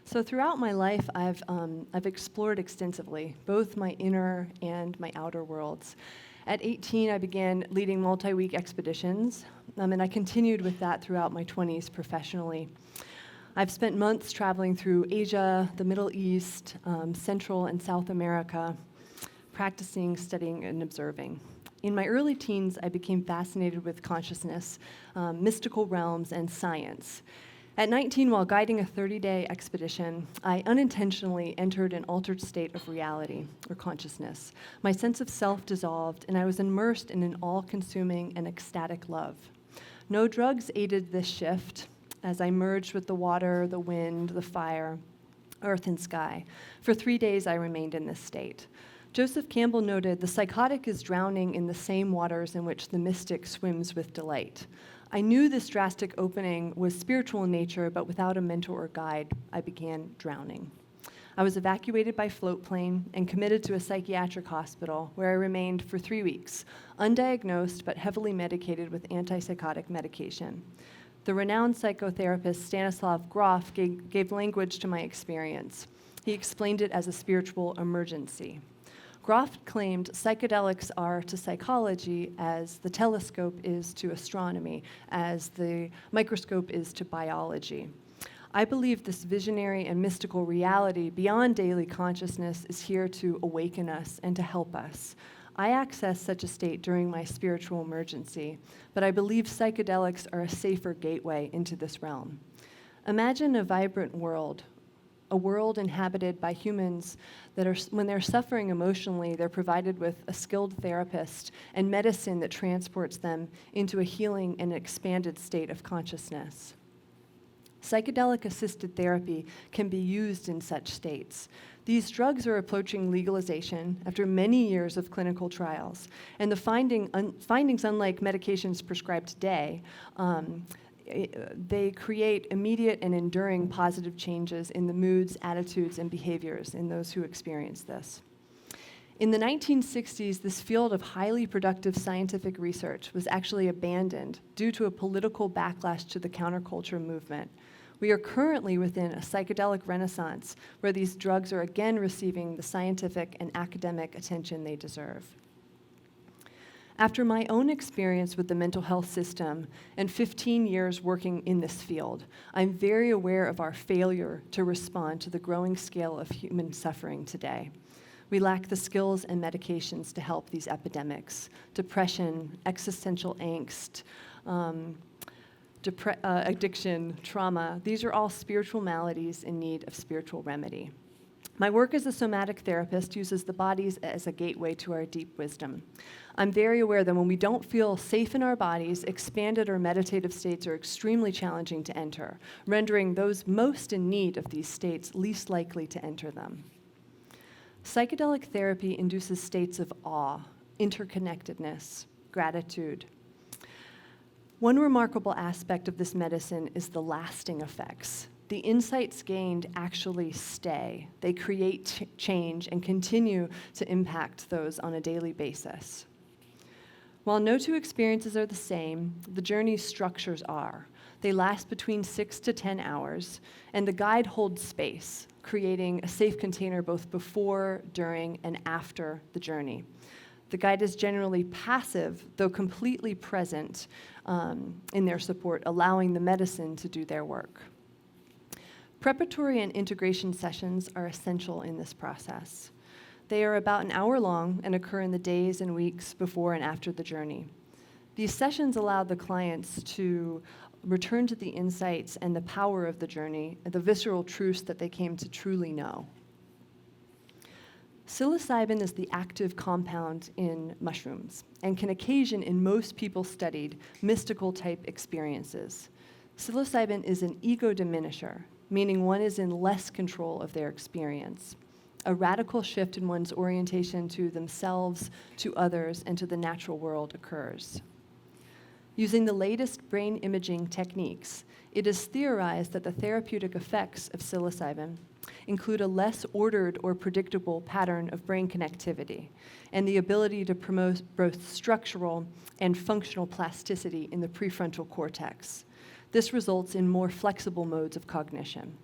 So throughout my life, I've explored extensively, both my inner and my outer worlds. At 18, I began leading multi-week expeditions, and I continued with that throughout my 20s professionally. I've spent months traveling through Asia, the Middle East, Central and South America, practicing, studying, and observing. In my early teens, I became fascinated with consciousness, mystical realms, and science. At 19, while guiding a 30-day expedition, I unintentionally entered an altered state of reality, or consciousness. My sense of self dissolved, and I was immersed in an all-consuming and ecstatic love. No drugs aided this shift, as I merged with the water, the wind, the fire, earth, and sky. For 3 days, I remained in this state. Joseph Campbell noted, "The psychotic is drowning in the same waters in which the mystic swims with delight." I knew this drastic opening was spiritual in nature, but without a mentor or guide, I began drowning. I was evacuated by float plane and committed to a psychiatric hospital where I remained for 3 weeks, undiagnosed but heavily medicated with antipsychotic medication. The renowned psychotherapist Stanislav Grof gave language to my experience. He explained it as a spiritual emergency. Grof claimed psychedelics are to psychology as the telescope is to astronomy, as the microscope is to biology. I believe this visionary and mystical reality beyond daily consciousness is here to awaken us and to help us. I accessed such a state during my spiritual emergency, but I believe psychedelics are a safer gateway into this realm. Imagine a vibrant world, a world inhabited by humans that are, when they're suffering emotionally, they're provided with a skilled therapist and medicine that transports them into a healing and expanded state of consciousness. Psychedelic-assisted therapy can be used in such states. These drugs are approaching legalization after many years of clinical trials, and the findings, unlike medications prescribed today, they create immediate and enduring positive changes in the moods, attitudes, and behaviors in those who experience this. In the 1960s, this field of highly productive scientific research was actually abandoned due to a political backlash to the counterculture movement. We are currently within a psychedelic renaissance where these drugs are again receiving the scientific and academic attention they deserve. After my own experience with the mental health system and 15 years working in this field, I'm very aware of our failure to respond to the growing scale of human suffering today. We lack the skills and medications to help these epidemics: depression, existential angst, addiction, trauma. These are all spiritual maladies in need of spiritual remedy. My work as a somatic therapist uses the bodies as a gateway to our deep wisdom. I'm very aware that when we don't feel safe in our bodies, expanded or meditative states are extremely challenging to enter, rendering those most in need of these states least likely to enter them. Psychedelic therapy induces states of awe, interconnectedness, gratitude. One remarkable aspect of this medicine is the lasting effects. The insights gained actually stay. They create change and continue to impact those on a daily basis. While no two experiences are the same, the journey's structures are. They last between 6 to 10 hours, and the guide holds space, creating a safe container both before, during, and after the journey. The guide is generally passive, though completely present in their support, allowing the medicine to do their work. Preparatory and integration sessions are essential in this process. They are about an hour long and occur in the days and weeks before and after the journey. These sessions allow the clients to return to the insights and the power of the journey, the visceral truths that they came to truly know. Psilocybin is the active compound in mushrooms and can occasion, in most people studied, mystical type experiences. Psilocybin is an ego diminisher, meaning one is in less control of their experience. A radical shift in one's orientation to themselves, to others, and to the natural world occurs. Using the latest brain imaging techniques, it is theorized that the therapeutic effects of psilocybin include a less ordered or predictable pattern of brain connectivity and the ability to promote both structural and functional plasticity in the prefrontal cortex. This results in more flexible modes of cognition.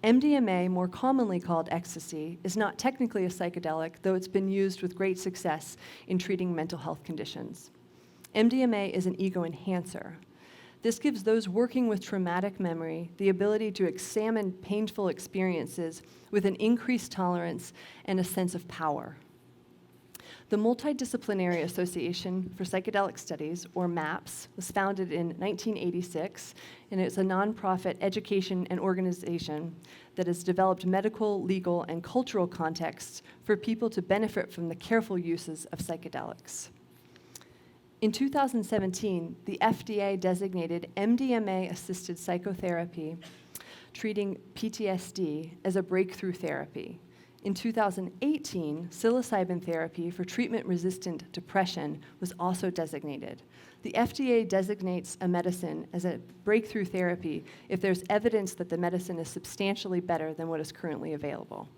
MDMA, more commonly called ecstasy, is not technically a psychedelic, though it's been used with great success in treating mental health conditions. MDMA is an ego enhancer. This gives those working with traumatic memory the ability to examine painful experiences with an increased tolerance and a sense of power. The Multidisciplinary Association for Psychedelic Studies, or MAPS, was founded in 1986, and it's a nonprofit education and organization that has developed medical, legal, and cultural contexts for people to benefit from the careful uses of psychedelics. In 2017, the FDA designated MDMA-assisted psychotherapy treating PTSD as a breakthrough therapy. In 2018, psilocybin therapy for treatment-resistant depression was also designated. The FDA designates a medicine as a breakthrough therapy if there's evidence that the medicine is substantially better than what is currently available.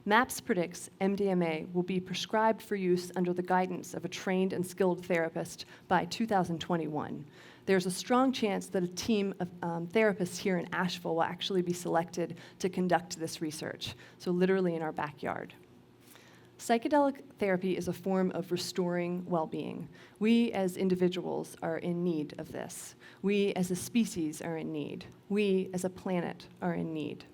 MAPS predicts MDMA will be prescribed for use under the guidance of a trained and skilled therapist by 2021. There's a strong chance that a team of therapists here in Asheville will actually be selected to conduct this research, so literally in our backyard. Psychedelic therapy is a form of restoring well-being. We as individuals are in need of this. We as a species are in need. We as a planet are in need.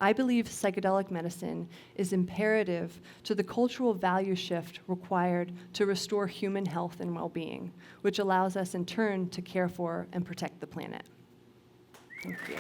I believe psychedelic medicine is imperative to the cultural value shift required to restore human health and well-being, which allows us in turn to care for and protect the planet. Thank you.